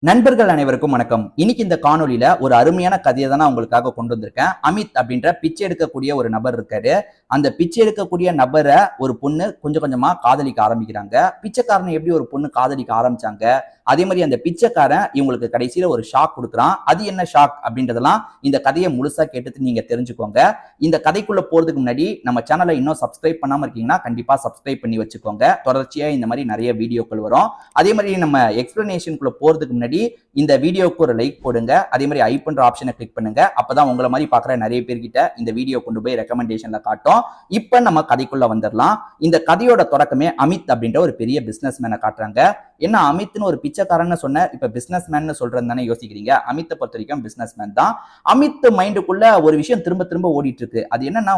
நண்பர்கள் அனைவருக்கும் வணக்கம். இன்னைக்கு இந்த காணொலியில ஒரு அருமையான கதையை தான் நான் உங்களுக்காக கொண்டு வந்திருக்கேன். அமித் அப்படின்ற பிச்சை எடுக்கக்கூடிய ஒரு நபர் இருக்காரு. அந்த பிச்சை எடுக்கக்கூடிய நபரை ஒரு பொண்ணு கொஞ்சம் கொஞ்சமா காதலிக்க ஆரம்பிக்கிறாங்க. பிச்சைக்காரனை எப்படி ஒரு பொண்ணு காதலிக்க ஆரம்பிச்சாங்க, அதே மாதிரி அந்த பிச்சைக்காரன் இவங்களுக்கு கடைசியில ஒரு ஷாக் கொடுக்குறான். அது என்ன ஷாக் அப்படின்றதெல்லாம் இந்த கதையை முழுசா கேட்டு நீங்க தெரிஞ்சுக்கோங்க. இந்த கதைக்குள்ள போறதுக்கு முன்னாடி நம்ம சேனலை இன்னும் சப்ஸ்கிரைப் பண்ணாம இருக்கீங்கன்னா கண்டிப்பா சப்ஸ்கிரைப் பண்ணி வச்சுக்கோங்க. தொடர்ச்சியா இந்த மாதிரி நிறைய வீடியோக்கள் வரும். அதே மாதிரி நம்ம எக்ஸ்பிளனேஷனுக்குள்ள போறதுக்கு முன்னாடி இந்த வீடியோக்கு ஒரு லைக் போடுங்க. அதே மாதிரி ஐ பண்ற ஆப்ஷனை கிளிக் பண்ணுங்க. அப்பதான் உங்களை மாதிரி பாக்குற நிறைய பேர்கிட்ட இந்த வீடியோ கொண்டு போய் ரெக்கமெண்டேஷன்ல காட்டும். இப்ப நம்ம கதைக்குள்ள வந்துடலாம். இந்த கதையோட தொடக்கமே அமித் அப்படின்ற ஒரு பெரிய பிசினஸ் மேனை காட்டுறாங்க. என்ன அமித்னு ஒரு பிச்சைக்காரன்னு சொன்ன, இப்ப பிசினஸ் மேன் சொல்றது தானே யோசிக்கிறீங்க. அமித்தை பொறுத்த வரைக்கும் பிசினஸ் மேன் தான். அமித் மைண்டுக்குள்ள ஒரு விஷயம் திரும்ப திரும்ப ஓடிட்டு இருக்கு. அது என்னன்னா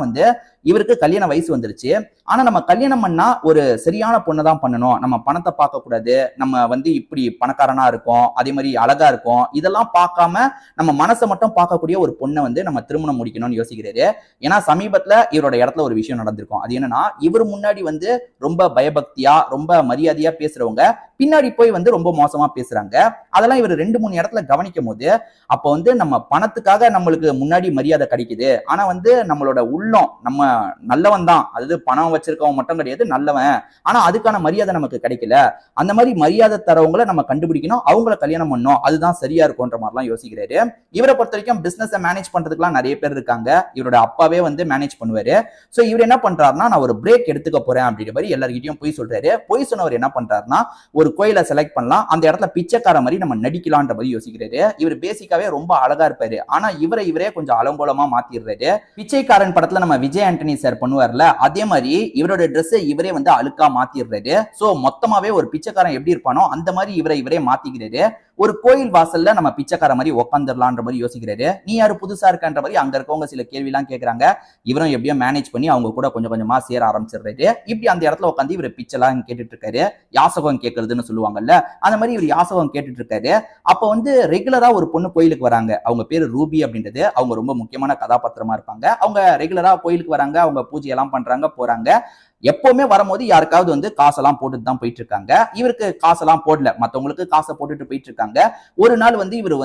இவருக்கு கல்யாண வயசு வந்துருச்சு. ஆனா நம்ம கல்யாணம் பண்ணா ஒரு சரியான பொண்ணை தான் பண்ணணும். நம்ம பணத்தை பார்க்க கூடாது. நம்ம இப்படி பணக்காரனா இருக்கும், அதே மாதிரி அழகா இருக்கும், இதெல்லாம் பார்க்காம நம்ம மனசை மட்டும் பார்க்கக்கூடிய ஒரு பொண்ணை நம்ம திருமணம் முடிக்கணும்னு யோசிக்கிறாரு. ஏன்னா சமீபத்துல இவரோட இடத்துல ஒரு விஷயம் நடந்திருக்கும். அது என்னன்னா, இவர் முன்னாடி ரொம்ப பயபக்தியா ரொம்ப மரியாதையா பேசுறவங்க பின்னாடி போய் ரொம்ப மோசமா பேசுறாங்க. அதெல்லாம் இவர் 2-3 இடத்துல கவனிக்கும் போது அப்ப நம்ம பணத்துக்காக நம்மளுக்கு முன்னாடி மரியாதை கிடைக்குது. ஆனா நம்மளோட உள்ளம் நம்ம நல்லவன் தான், அதாவது பணம் வச்சிருக்கவன் மட்டும் கிடையாது, நல்லவன். ஆனா அதுக்கான மரியாதை நமக்கு கிடைக்கல. அந்த மாதிரி மரியாதை தரவங்களை நம்ம கண்டுபிடிக்கணும், அவங்கள கல்யாணம் பண்ணணும், அதுதான் சரியா இருக்கும்ன்ற மாதிரிலாம் யோசிக்கிறாரு. இவரை பொறுத்த வரைக்கும் பிசினஸ் மேனேஜ் பண்றதுக்குலாம் நிறைய பேர் இருக்காங்க. இவரோட அப்பாவே மேனேஜ் பண்ணுவாரு. சோ இவர் என்ன பண்றாருன்னா, நான் ஒரு பிரேக் எடுத்துக்க போறேன் அப்படின்ற மாதிரி எல்லார்கிட்டயும் போய் சொல்றாரு. போய் சொன்னவர் என்ன பண்றாருன்னா, ஒரு கோயிலை செலக்ட் பண்ணலாம், அந்த இடத்துல பிச்சைக்கார மாதிரி நம்ம நடிக்கலான்ற மாதிரி யோசிக்கிறாரு. இவர் பேசிக்காவே ரொம்ப அழகா இருப்பாரு. ஆனா இவரே கொஞ்சம் அலங்கோலமா மாத்திடுறாரு. பிச்சைக்காரன் படத்துல நம்ம விஜய் ஆண்டனி சார் பண்ணுவார்ல, அதே மாதிரி இவரோட ட்ரெஸ் இவரே அழுக்கா மாத்திடுறாரு. சோ மொத்தமாவே ஒரு பிச்சைக்காரன் எப்படி இருப்பானோ அந்த மாதிரி இவரே மாத்திக்கிறாரு. ஒரு கோயில் வாசல்ல நம்ம பிச்சைக்கார மாதிரி உட்காந்துடலான்ற மாதிரி யோசிக்கிறாரு. நீ யாரு புதுசா இருக்கன்ற மாதிரி அங்க இருக்கவங்க சில கேள்வி எல்லாம் கேட்கறாங்க. இவரும் எப்படியோ மேனேஜ் பண்ணி அவங்க கூட கொஞ்சம் கொஞ்சமா சேர ஆரம்பிச்சிடுறாரு. இப்படி அந்த இடத்துல உட்காந்து இவர் பிச்சைலாம் கேட்டுட்டு இருக்காரு. யாசகம் கேட்கறதுன்னு சொல்லுவாங்கல்ல, அந்த மாதிரி இவர் யாசகம் கேட்டுட்டு இருக்காரு. அப்ப ரெகுலரா ஒரு பொண்ணு கோயிலுக்கு வராங்க. அவங்க பேரு ரூபி அப்படின்றது. அவங்க ரொம்ப முக்கியமான கதாபாத்திரமா இருப்பாங்க. அவங்க ரெகுலரா கோயிலுக்கு வராங்க, அவங்க பூஜை எல்லாம் பண்றாங்க, போறாங்க. எப்பவுமே வரும்போது யாருக்காவது காசெல்லாம் போட்டுட்டு தான் போயிட்டு இருக்காங்க. இவருக்கு காசெல்லாம் போடல, மத்தவங்களுக்கு காசை போட்டுட்டு போயிட்டு இருக்காங்க. ஒரு நாள் இவர்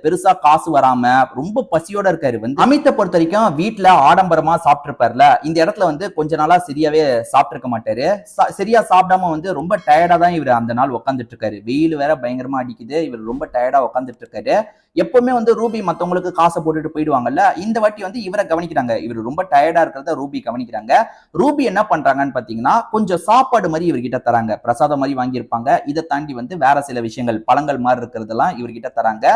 பெருசா காசு வராம ரொம்ப பசியோட இருக்காரு. அமித்தை பொறுத்த வரைக்கும் வீட்டுல ஆடம்பரமா சாப்பிட்டு இருப்பார்ல, இந்த இடத்துல கொஞ்ச நாளா சரியாவே சாப்பிட்டு இருக்க மாட்டாரு. சரியா சாப்பிடாம ரொம்ப டயர்டா தான் இவர் அந்த நாள் உட்காந்துட்டு இருக்காரு. வெயில் வேற பயங்கரமா அடிக்குது. இவர் ரொம்ப டயர்டா உட்காந்துட்டு இருக்காரு. எப்பவுமே ரூபி மத்தவங்களுக்கு காசை போட்டுட்டு போயிடுவாங்கல்ல, இந்த வாட்டி இவரை கவனிக்கிறாங்க. இவர் ரொம்ப டயர்டா இருக்கிறத ரூபி கவனிக்கிறாங்க. ரூபி என்ன பண்றாங்கன்னு பாத்தீங்கன்னா, கொஞ்சம் சாப்பாடு மாதிரி இவர்கிட்ட தராங்க. பிரசாதம் மாதிரி வாங்கியிருப்பாங்க. இதை தாண்டி வேற சில விஷயங்கள், பழங்கள் மாதிரி இருக்கிறதெல்லாம் இவர்கிட்ட தராங்க.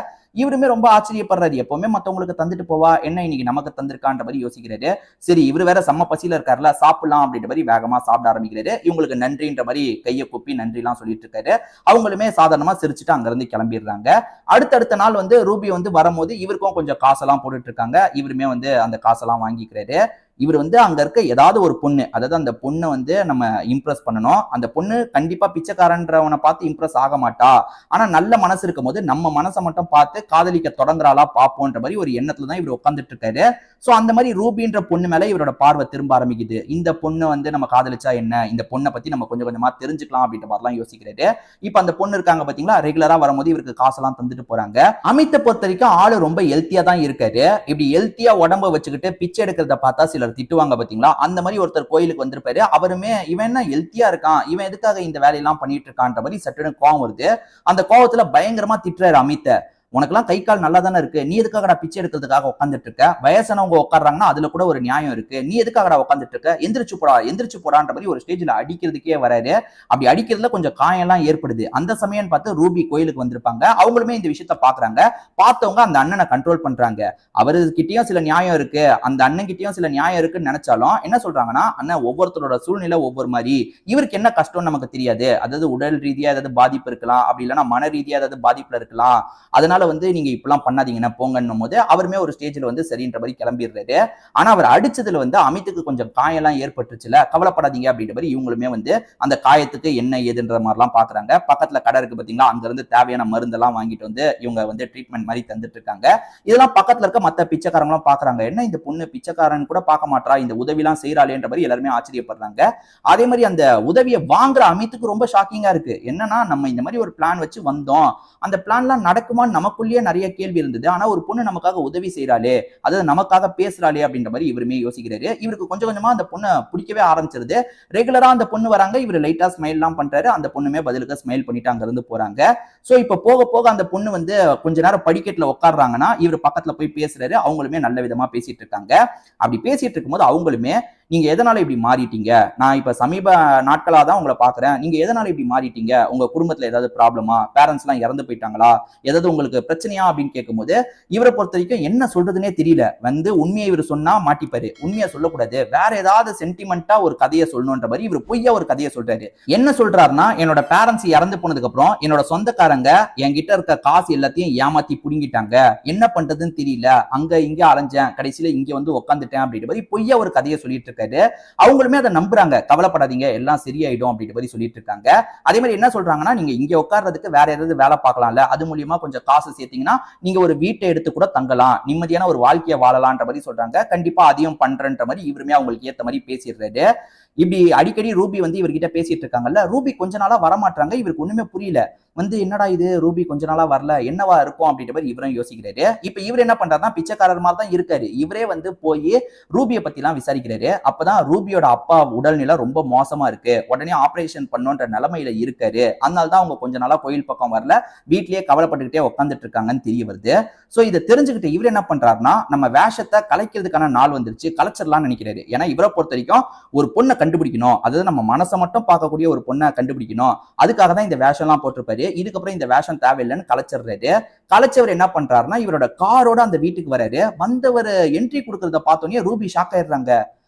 இவருமே ரொம்ப ஆச்சரியப்படுறாரு. எப்பவுமே மத்தவங்களுக்கு தந்துட்டு போவா, என்ன இன்னைக்கு நமக்கு தந்திருக்கான்ற மாதிரி யோசிக்கிறாரு. சரி, இவர் வேற செம்ம பசியில இருக்காருல, சாப்பிடலாம் அப்படின்ற மாதிரி வேகமா சாப்பிட ஆரம்பிக்கிறாரு. இவங்களுக்கு நன்றின்ற மாதிரி கையை கூப்பி நன்றி எல்லாம் சொல்லிட்டு இருக்காரு. அவங்களுமே சாதாரணமா சிரிச்சுட்டு அங்க இருந்து கிளம்பிடுறாங்க. அடுத்தடுத்த நாள் ரூபி வரும்போது இவருக்கும் கொஞ்சம் காசெல்லாம் போட்டுட்டு இருக்காங்க. இவருமே அந்த காசெல்லாம் வாங்கிக்கிறாரு. இவர் அங்க இருக்க ஏதாவது ஒரு பொண்ணு, அதாவது அந்த பொண்ணை நம்ம இம்ப்ரெஸ் பண்ணணும். அந்த பொண்ணு கண்டிப்பா பிச்சைக்காரன்றவனை பார்த்து இம்ப்ரெஸ் ஆக மாட்டா. ஆனா நல்ல மனசு இருக்கும் போது நம்ம மனசை மட்டும் பார்த்து காதலிக்க தொடங்குறாளா பாப்போன்ற மாதிரி ஒரு எண்ணத்துல தான் இவர் உட்காந்துட்டு இருக்காரு. சோ அந்த மாதிரி ரூபின்ற பொண்ணு மேல இவரோட பார்வை திரும்ப ஆரம்பிக்குது. இந்த பொண்ணு நம்ம காதலிச்சா என்ன, இந்த பொண்ணை பத்தி நம்ம கொஞ்சம் கொஞ்சமா தெரிஞ்சுக்கலாம் அப்படின்ற மாதிரிலாம் யோசிக்கிறாரு. இப்ப அந்த பொண்ணு இருக்காங்க பாத்தீங்களா, ரெகுலரா வரும்போது இவருக்கு காசெல்லாம் தந்துட்டு போறாங்க. அமித்தை பொறுத்த வரைக்கும் ஆளு ரொம்ப ஹெல்த்தியா தான் இருக்காரு. இப்படி ஹெல்த்தியா உடம்ப வச்சுக்கிட்டு பிச்சை எடுக்கிறத பார்த்தா சில திட்டுவாங்க பாத்தீங்களா, அந்த மாதிரி ஒருத்தர் கோயிலுக்கு வந்திருப்பாரு. அவருமே இவன் என்ன ஹெல்த்தியா இருக்கான், இவன் எதுக்காக இந்த வேலையெல்லாம் பண்ணிட்டு இருக்கான்ற மாதிரி சட்டுன்னு கோவம் வருது. அந்த கோவத்துல பயங்கரமா திட்டுறாரு அமித்தை. உனக்கெல்லாம் கை கால் நல்லா தானே இருக்கு, நீ எதுக்காக பிச்சை எடுக்கிறதுக்காக உட்காந்துட்டு இருக்க, வயசானவங்க உட்காடுறாங்கன்னா அதுல கூட ஒரு நியாயம் இருக்கு, நீ எதுக்காக உட்காந்துட்டு இருக்க, எந்திரிச்சு போடான்ற மாதிரி ஒரு ஸ்டேஜ்ல அடிக்கிறதுக்கே வராரு. அப்படி அடிக்கிறதுல கொஞ்சம் காயம் எல்லாம் ஏற்படுது. அந்த சமயம் பார்த்து ரூபி கோயிலுக்கு வந்திருப்பாங்க. அவங்களுமே இந்த விஷயத்த பாக்குறாங்க. பார்த்தவங்க அந்த அண்ணனை கண்ட்ரோல் பண்றாங்க. அவருக்கிட்டையும் சில நியாயம் இருக்கு, அந்த அண்ணன் கிட்டயும் சில நியாயம் இருக்குன்னு நினைச்சாலும் என்ன சொல்றாங்கன்னா, அண்ணன் ஒவ்வொருத்தரோட சூழ்நிலை ஒவ்வொரு மாதிரி, இவருக்கு என்ன கஷ்டம் நமக்கு தெரியாது, அதாவது உடல் ரீதியா ஏதாவது பாதிப்பு இருக்கலாம், அப்படி இல்லைன்னா மன ரீதியா ஏதாவது பாதிப்புல இருக்கலாம், அதனால இவங்களை வந்து நீங்க இப்பெல்லாம் பண்ணாதீங்கன்னா போங்கன்னும் போது அவருமே ஒரு ஸ்டேஜ்ல வந்து சரின்ற மாதிரி கிளம்பிடுறாரு. ஆனா அவர் அடிச்சதுல வந்து அமித்துக்கு கொஞ்சம் காயெல்லாம் ஏற்பட்டுச்சுல, கவலைப்படாதீங்க அப்படின்ற மாதிரி இவங்களுமே வந்து அந்த காயத்துக்கு என்ன ஏதுன்ற மாதிரிலாம் பாக்குறாங்க. பக்கத்துல கடை இருக்கு பாத்தீங்களா, அங்க இருந்து தேவையான மருந்தெல்லாம் வாங்கிட்டு வந்து இவங்க வந்து ட்ரீட்மெண்ட் மாதிரி தந்துட்டு இருக்காங்க. இதெல்லாம் பக்கத்துல இருக்க மத்த பிச்சைக்காரங்களும் பாக்குறாங்க. என்ன இந்த பொண்ணு பிச்சைக்காரன் கூட பார்க்க மாட்டா, இந்த உதவிலாம் செய்யறாளேன்ற மாதிரி எல்லாருமே ஆச்சரியப்படுறாங்க. அதே மாதிரி அந்த உதவியை வாங்குற அமித்துக்கு ரொம்ப ஷாக்கிங்கா இருக்கு. என்னன்னா நம்ம இந்த மாதிரி ஒரு பிளான் வச்சு வந்தோம், அந்த பிளான்லாம் நடக்குமான்னு நமக்குள்ளேயே நிறைய கேள்வி இருந்தது. ஆனா ஒரு பொண்ணு நமக்காக உதவி செய்யறாளே, அதாவது நமக்காக பேசுறாளே அப்படின்ற மாதிரி இவருமே யோசிக்கிறாரு. இவருக்கு கொஞ்சம் கொஞ்சமா அந்த பொண்ணை பிடிக்கவே ஆரம்பிச்சிருது. ரெகுலரா அந்த பொண்ணு வராங்க, இவர் லைட்டா ஸ்மைல் எல்லாம் பண்றாரு. அந்த பொண்ணுமே பதிலுக்கு ஸ்மைல் பண்ணிட்டு அங்க இருந்து போறாங்க. சோ இப்ப போக போக அந்த பொண்ணு வந்து கொஞ்ச நேரம் படிக்கட்டுல உட்காடுறாங்கன்னா இவர் பக்கத்துல போய் பேசுறாரு. அவங்களுமே நல்ல விதமா பேசிட்டு இருக்காங்க. அப்படி பேசிட்டு இருக்கும்போது அவங்களுமே, நீங்க எதனால இப்படி மாறிட்டீங்க, நான் இப்ப சமீப நாட்களா தான் உங்களை பாக்குறேன், நீங்க எதனால இப்படி மாறிட்டீங்க, உங்க குடும்பத்துல ஏதாவது ப்ராப்ளமா, பேரண்ட்ஸ் எல்லாம் இறந்து போயிட்டாங்களா, ஏதாவது உங்களுக்கு பிரச்சனையா அப்படின்னு கேட்கும்போது இவரை பொறுத்த வரைக்கும் என்ன சொல்றதுன்னே தெரியல. வந்து உண்மையை இவர் சொன்னா மாட்டிப்பாரு, உண்மையை சொல்லக்கூடாது, வேற ஏதாவது சென்டிமெண்டா ஒரு கதையை சொல்லணும்ன்ற மாதிரி இவர் பொய்யா ஒரு கதையை சொல்றாரு. என்ன சொல்றாருன்னா, என்னோட பேரண்ட்ஸ் இறந்து போனதுக்கு அப்புறம் என்னோட சொந்தக்காரங்க என்கிட்ட இருக்க காசு எல்லாத்தையும் ஏமாத்தி புடுங்கிட்டாங்க, என்ன பண்றதுன்னு தெரியல, அங்க இங்க அலைஞ்சேன், கடைசியில இங்க வந்து உட்காந்துட்டேன் அப்படின்ற மாதிரி பொய்யா ஒரு கதையை சொல்லிட்டு இருக்காரு. அவங்களுமே அதை நம்புறாங்க. கவலைப்படாதீங்க எல்லாம் சரியாயிடும் அப்படின்ற மாதிரி சொல்லிட்டு இருக்காங்க. அதே மாதிரி என்ன சொல்றாங்கன்னா, நீங்க இங்க உட்கார்றதுக்கு வேற ஏதாவது வேலை பார்க்கலாம்ல, அது மூலியமா கொஞ்சம் காசு சேர்த்தீங்கன்னா நீங்க ஒரு வீட்டை எடுத்து கூட தங்கலாம், நிம்மதியான ஒரு வாழ்க்கையை வாழலாம்ன்ற மாதிரி சொல்றாங்க. கண்டிப்பா அதையும் பண்றன்ற மாதிரி இவருமே அவங்களுக்கு ஏத்த மாதிரி பேசிடுறாரு. இப்படி அடிக்கடி ரூபி வந்து இவர்கிட்ட பேசிட்டு இருக்காங்கல்ல, ரூபி கொஞ்ச நாளா வரமாட்டாங்க. இவருக்கு ஒண்ணுமே புரியல. வந்து என்னடா இது ரூபி கொஞ்ச நாளா வரல, என்னவா இருக்கும் அப்படின்ற மாதிரி இவரும் யோசிக்கிறாரு. இப்ப இவர் என்ன பண்றாருன்னா, பிச்சைக்காரர் மாதிரி தான் இருக்காரு. இவரே வந்து போய் ரூபியை பத்தி எல்லாம் விசாரிக்கிறாரு. அப்பதான் ரூபியோட அப்பா உடல்நிலை ரொம்ப மோசமா இருக்கு, உடனே ஆபரேஷன் பண்ணுன்ற நிலைமையில இருக்காரு, அதனால தான் அவங்க கொஞ்ச நாளா கோயில் பக்கம் வரல, வீட்லயே கவலைப்பட்டுக்கிட்டே உட்காந்துட்டு இருக்காங்கன்னு தெரிய வருது. சோ இதை தெரிஞ்சுக்கிட்டு இவர் என்ன பண்றாருன்னா, நம்ம வேஷத்தை கலைக்கிறதுக்கான நாள் வந்துருச்சு, கலைச்சிடலாம்னு நினைக்கிறாரு. ஏன்னா இவரை பொறுத்த வரைக்கும் ஒரு பொண்ணை கண்டுபிடிக்கணும், அதாவது நம்ம மனசை மட்டும் பார்க்கக்கூடிய ஒரு பொண்ணை கண்டுபிடிக்கணும், அதுக்காக தான் இந்த வேஷம் எல்லாம் போட்டிருப்பாரு. இதுக்கப்புறம் இந்த வேஷம் தேவையில்லைன்னு கலைச்சிடுறாரு. கலைச்சவர் என்ன பண்றாருன்னா, இவரோட காரோட அந்த வீட்டுக்கு வராரு. வந்தவர் என்ட்ரி கொடுக்கறத பார்த்தோன்னே ரூபி ஷாக் ஆயிடுறாங்க.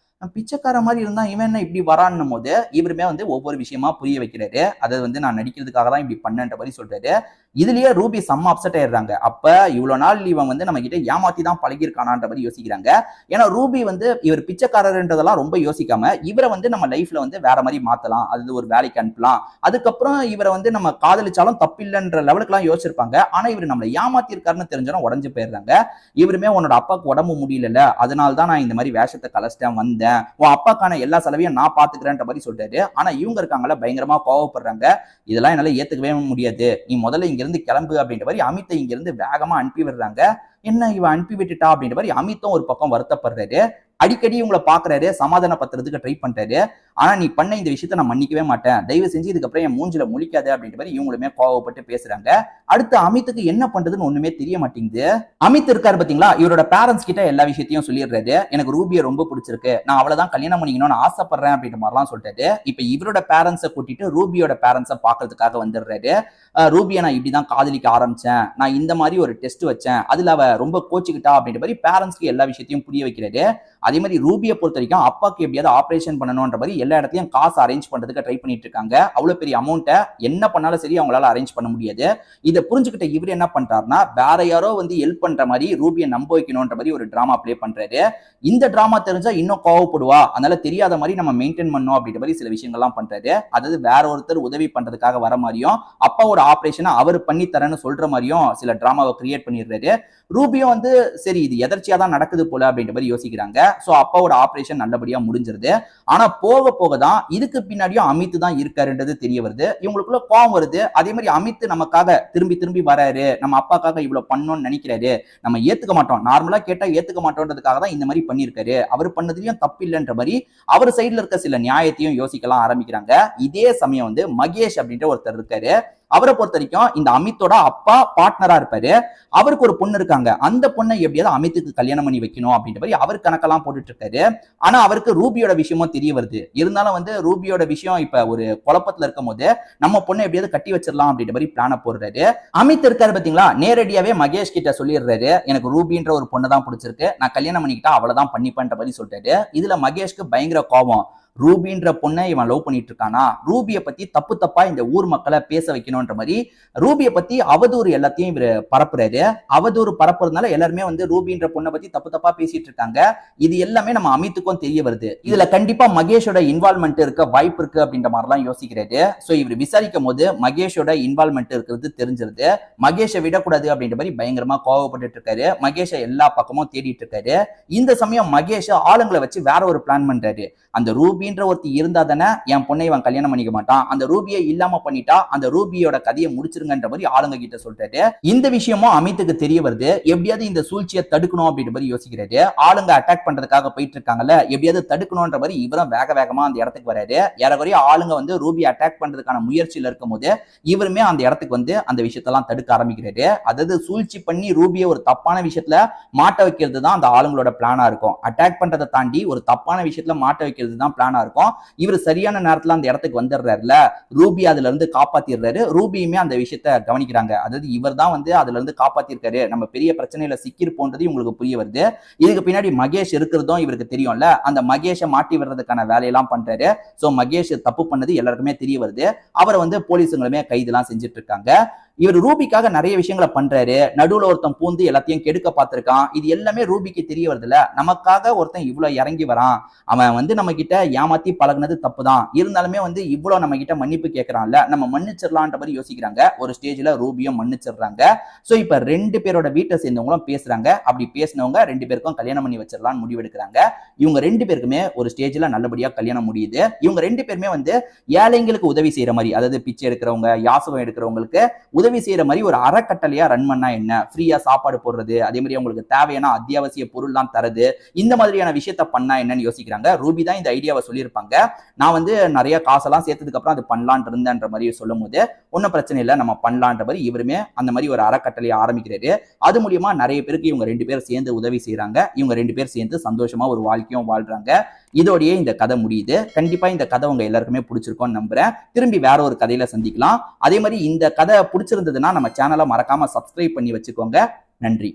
பிச்சைக்கார மாதிரி இருந்தா இவன் என்ன இப்படி வரான்னும் போது இவருமே வந்து ஒவ்வொரு விஷயமா புரிய வைக்கிறாரு. அதை வந்து நான் நடிக்கிறதுக்காக தான் இப்படி பண்ணன்ற மாதிரி சொல்றாரு. இதுலயே ரூபி செம்ம அப்செட் ஆயிடுறாங்க. அப்ப இவ்வளவு நாள் இவன் வந்து நம்ம கிட்ட ஏமாத்தி தான் பழகிருக்கானான்ற மாதிரி யோசிக்கிறாங்க. ஏன்னா ரூபி வந்து இவர் பிச்சைக்காரர்ன்றதெல்லாம் ரொம்ப யோசிக்காம இவரை வந்து நம்ம லைஃப்ல வந்து வேற மாதிரி மாத்தலாம், அது ஒரு வேலைக்கு அனுப்பலாம், அதுக்கப்புறம் இவரை வந்து நம்ம காதலிச்சாலும் தப்பில்லைன்ற லெவலுக்கு எல்லாம் யோசிச்சிருப்பாங்க. ஆனா இவர் நம்மளை ஏமாத்தி இருக்காருன்னு தெரிஞ்சோன்னா உடஞ்சு போயிடுறாங்க. இவருமே உன்னோட அப்பாவுக்கு உடம்பு முடியல, அதனால தான் நான் இந்த மாதிரி வேஷத்தை கலைச்சிட்டேன் வந்தேன், உன் அப்பாக்கான எல்லா செலவையும் நான் பாத்துக்கிறேன்ற மாதிரி சொல்றாரு. ஆனா இவங்க இருக்காங்கல்ல பயங்கரமா கோவப்படுறாங்க. இதெல்லாம் என்னால ஏத்துக்கவே முடியாது, நீ முதல்ல இங்க இருந்து கிளம்பு அப்படின்ற மாதிரி அமித்தை இங்க இருந்து வேகமா அனுப்பி விடுறாங்க. என்ன இவன் அனுப்பி விட்டுட்டா அப்படின்ற மாதிரி அமித்தும் ஒரு பக்கம் வருத்தப்படுறாரு. அடிக்கடி இவங்களை பாக்குறாரு, சமாதானப்படுத்துறதுக்கு ட்ரை பண்றாரு. ஆனா நீ பண்ண இந்த விஷயத்த நான் மன்னிக்கவே மாட்டேன், தயவு செஞ்சு இதுக்கப்புறம் என் மூஞ்சில முழிக்காத அப்படின்ற மாதிரி இவங்களுமே கோவப்பட்டு பேசுறாங்க. அடுத்து அமித்துக்கு என்ன பண்றதுன்னு ஒண்ணுமே தெரிய மாட்டேங்குது. அமித் இருக்காரு பாத்தீங்களா, இவரோட பேரண்ட்ஸ் கிட்ட எல்லா விஷயத்தையும் சொல்லிடுறாரு. எனக்கு ரூபியை ரொம்ப பிடிச்சிருக்கு, நான் அவளதான் கல்யாணம் பண்ணிக்கணும்னு ஆசைப்படுறேன் அப்படின்ற மாதிரிலாம் சொல்றாரு. இப்ப இவரோட பேரண்ட்ஸை கூட்டிட்டு ரூபியோட பேரண்ட்ஸை பாக்குறதுக்காக வந்துடுறாரு. ரூபியை நான் இப்படிதான் காதலிக்க ஆரம்பிச்சேன், நான் இந்த மாதிரி ஒரு டெஸ்ட் வச்சேன், அதுல அவ ரொம்ப கோச்சுக்கிட்டா அப்படின்ற மாதிரி பேரண்ட்ஸ்க்கு எல்லா விஷயத்தையும் புரிய வைக்கிறாரு. அதே மாதிரி ரூபியை பொறுத்த வரைக்கும் அப்பாக்கு எப்படியாவது ஆபரேஷன் பண்ணணும்ன்ற மாதிரி எல்லா இடத்தையும் காசு அரேஞ்ச் பண்றதுக்கு ட்ரை பண்ணிட்டு இருக்காங்க. அவ்வளவு பெரிய அமௌண்ட்டை என்ன பண்ணாலும் சரி அவங்களால அரேஞ்ச் பண்ண முடியாது. இதை புரிஞ்சுக்கிட்ட இவர் என்ன பண்றாருன்னா, வேற யாரோ வந்து ஹெல்ப் பண்ற மாதிரி ரூபியை நம்ப வைக்கணும்ன்ற மாதிரி ஒரு டிராமா பிளே பண்றாரு. இந்த டிராமா தெரிஞ்சா இன்னும் கோவப்படுவா, அதனால தெரியாத மாதிரி நம்ம மெயின்டைன் பண்ணணும் அப்படின்ற மாதிரி சில விஷயங்கள்லாம் பண்றாரு. அதாவது வேற ஒருத்தர் உதவி பண்றதுக்காக வர மாதிரியும் அப்பாவோட ஆபரேஷனை அவர் பண்ணி தரேன்னு சொல்ற மாதிரியும் சில டிராமாவை கிரியேட் பண்ணிடுறாரு. ரூபியும் வந்து சரி இது எதர்ச்சியா தான் நடக்குது போல அப்படின்ற மாதிரி யோசிக்கிறாங்க. சோ அப்பாவோட ஆபரேஷன் நல்லபடியா முடிஞ்சிருது. ஆனா போக போக தான் இதுக்கு பின்னாடியும் அமித் தான் இருக்காருன்றது தெரிய வருது. இவங்களுக்குள்ள கோவம் வருது. அதே மாதிரி அமித் நமக்காக திரும்பி திரும்பி வராரு, நம்ம அப்பாக்காக இவ்வளவு பண்ணணும்னு நினைக்கிறாரு, நம்ம ஏத்துக்க மாட்டோம், நார்மலா கேட்டா ஏத்துக்க மாட்டோன்றதுக்காக தான் இந்த மாதிரி பண்ணிருக்காரு, அவர் பண்ணதுலயும் தப்பு இல்லைன்ற மாதிரி அவர் சைட்ல இருக்க சில நியாயத்தையும் யோசிக்கலாம் ஆரம்பிக்கிறாங்க. இதே சமயம் வந்து மகேஷ் அப்படின்ற ஒருத்தர் இருக்காரு. அவரை பொறுத்த வரைக்கும் இந்த அமித்தோட அப்பா பார்ட்னரா இருப்பாரு. அவருக்கு ஒரு பொண்ணு இருக்காங்க. அந்த பொண்ணை எப்படியாவது அமித்துக்கு கல்யாணம் பண்ணி வைக்கணும் அப்படின்ற மாதிரி அவர் கணக்கெல்லாம் போட்டுட்டு இருக்காரு. ஆனா அவருக்கு ரூபியோட விஷயமும் தெரிய வருது. இருந்தாலும் வந்து ரூபியோட விஷயம் இப்ப ஒரு குழப்பத்துல இருக்கும் போது நம்ம பொண்ணை எப்படியாவது கட்டி வச்சிடலாம் அப்படின்ற மாதிரி பிளான போடுறாரு. அமித் இருக்காரு பாத்தீங்களா, நேரடியாவே மகேஷ் கிட்ட சொல்லிடுறாரு, எனக்கு ரூபின்ற ஒரு பொண்ணு தான் பிடிச்சிருக்கு, நான் கல்யாணம் பண்ணிக்கிட்டா அவ்வளவுதான் பண்ணிப்பேன்ற மாதிரி சொல்றாரு. இதுல மகேஷ்க்கு பயங்கர கோபம். ரூபின்ற பொண்ணை இவன் லவ் பண்ணிட்டு இருக்கானா, ரூபியை பத்தி தப்பு தப்பா இந்த ஊர் மக்களை பேச வைக்கணும்ன்ற மாதிரி ரூபியை பத்தி அவதூறு எல்லாத்தையும் இவர் பரப்புறாரு. அவதூறு பரப்புறதுனால எல்லாருமே வந்து ரூபின்ற பொண்ணை பத்தி தப்பு தப்பா பேசிட்டு இருக்காங்க. இது எல்லாமே நம்ம அமித்துக்கும் தெரிய வருது. இதுல கண்டிப்பா மகேஷோட இன்வால்மெண்ட் இருக்க வாய்ப்பு இருக்கு அப்படின்ற மாதிரிலாம் யோசிக்கிறாரு. சோ இவர் விசாரிக்கும் போது மகேஷோட இன்வால்மெண்ட் இருக்கிறது தெரிஞ்சிருது. மகேஷை விடக்கூடாது அப்படின்ற மாதிரி பயங்கரமா கோவப்பட்டு இருக்காரு. மகேஷை எல்லா பக்கமும் தேடிட்டு இருக்காரு. இந்த சமயம் மகேஷ் ஆளுங்களை வச்சு வேற ஒரு பிளான் பண்றாரு. அந்த ரூபின்ற ஒருத்தி இருந்தா தானே என் பொண்ணை இவன் கல்யாணம் பண்ணிக்க மாட்டான், அந்த ரூபியை இல்லாம பண்ணிட்டா அந்த ரூபியோட கதையை முடிச்சிருங்கன்ற மாதிரி ஆளுங்க கிட்ட சொல்றாரு. இந்த விஷயமும் அமித்துக்கு தெரிய வருது. எப்படியாவது இந்த சூழ்ச்சியை தடுக்கணும் அப்படின்ற மாதிரி யோசிக்கிறாரு. ஆளுங்க அட்டாக் பண்றதுக்காக போயிட்டு இருக்காங்கல்ல, எப்படியாவது தடுக்கணும்ன்ற மாதிரி இவரும் வேக வேகமா அந்த இடத்துக்கு வராரு. ஏறக்குறைய ஆளுங்க வந்து ரூபி அட்டாக் பண்றதுக்கான முயற்சியில இருக்கும் போது இவருமே அந்த இடத்துக்கு வந்து அந்த விஷயத்தெல்லாம் தடுக்க ஆரம்பிக்கிறாரு. அதாவது சூழ்ச்சி பண்ணி ரூபியை ஒரு தப்பான விஷயத்துல மாட்ட வைக்கிறது தான் அந்த ஆளுங்களோட பிளானா இருக்கும். அட்டாக் பண்றதை தாண்டி ஒரு தப்பான விஷயத்துல மாட்ட வைக்கிறது தான் பிளானா இருக்கும். இவர் சரியான நேரத்துல அந்த இடத்துக்கு வந்துடுறாருல, ரூபி அதுல இருந்து காப்பாத்திடுறாரு. ரூபியுமே அந்த விஷயத்தை கவனிக்கிறாங்க. அதாவது இவர் தான் வந்து அதுல இருந்து காப்பாத்திருக்காரு, நம்ம பெரிய பிரச்சனையில சிக்கிருப்போன்றது உங்களுக்கு புரிய வருது. இதுக்கு பின்னாடி மகேஷ் இருக்கிறதும் இவருக்கு தெரியும்ல, அந்த மகேஷை மாட்டி விடுறதுக்கான வேலையெல்லாம் பண்றாரு. சோ மகேஷ் தப்பு பண்ணது எல்லாருக்குமே தெரிய வருது. அவரை வந்து போலீஸுங்களுமே கைதெல்லாம் செஞ்சுட்டு இருக்காங்க. இவர் ரூபிக்காக நிறைய விஷயங்களை பண்றாரு. நடுவுல ஒருத்தன் பூந்து எல்லாத்தையும் கெடுக்க பார்த்திருக்கான். இது எல்லாமே ரூபிக்கு தெரிய வருதுல, நமக்காக ஒருத்தன் இவ்வளவு இறங்கி வரான், அவன் வந்து நம்ம கிட்ட ஏமாத்தி பழகுனது தப்பு தான், இருந்தாலுமே வந்து இவ்வளவு நம்ம கிட்ட மன்னிப்பு கேட்கறான்ல, நம்ம மன்னிச்சிடலான்ற மாதிரி யோசிக்கிறாங்க. ஒரு ஸ்டேஜ்ல ரூபியும் மன்னிச்சிடுறாங்க. சோ இப்ப ரெண்டு பேரோட வீட்டை சேர்ந்தவங்களும் பேசுறாங்க. அப்படி பேசினவங்க ரெண்டு பேருக்கும் கல்யாணம் பண்ணி வச்சிடலாம்னு முடிவெடுக்கிறாங்க. இவங்க ரெண்டு பேருக்குமே ஒரு ஸ்டேஜ்ல நல்லபடியா கல்யாணம் முடியுது. இவங்க ரெண்டு பேருமே வந்து ஏழைங்களுக்கு உதவி செய்யற மாதிரி, அதாவது பிச்சை எடுக்கிறவங்க, யாசகம் எடுக்கிறவங்களுக்கு உதவி செய்யற மாதிரி ஒரு அறக்கட்டளையா ரன் பண்ணா என்ன, ஃப்ரீயா சாப்பாடு போடுறது, அதே மாதிரி உங்களுக்கு தேவையான அத்தியாவசிய பொருள்லாம் தரது, இந்த மாதிரியான விஷயத்த பண்ணா என்னன்னு யோசிக்கிறாங்க. ரூபி தான் இந்த ஐடியாவை சொல்லியிருப்பாங்க. நான் வந்து நிறைய காசெல்லாம் சேர்த்ததுக்கு அப்புறம் அது பண்ணலான் இருந்தேன்ற மாதிரி சொல்லும் போது ஒன்னும் பிரச்சனை இல்லை, நம்ம பண்ணலான்ற மாதிரி இவருமே அந்த மாதிரி ஒரு அறக்கட்டளையை ஆரம்பிக்கிறாரு. அது மூலியமா நிறைய பேருக்கு இவங்க ரெண்டு பேரும் சேர்ந்து உதவி செய்யறாங்க. இவங்க ரெண்டு பேர் சேர்ந்து சந்தோஷமா ஒரு வாழ்க்கையும் வாழ்றாங்க. இதோடயே இந்த கதை முடியுது. கண்டிப்பா இந்த கதை உங்க எல்லாருக்குமே பிடிச்சிருக்கும்னு நம்புறேன். திரும்பி வேற ஒரு கதையில சந்திக்கலாம். அதே மாதிரி இந்த கதை பிடிச்சிருந்ததுன்னா நம்ம சேனலை மறக்காம சப்ஸ்கிரைப் பண்ணி வச்சுக்கோங்க. நன்றி.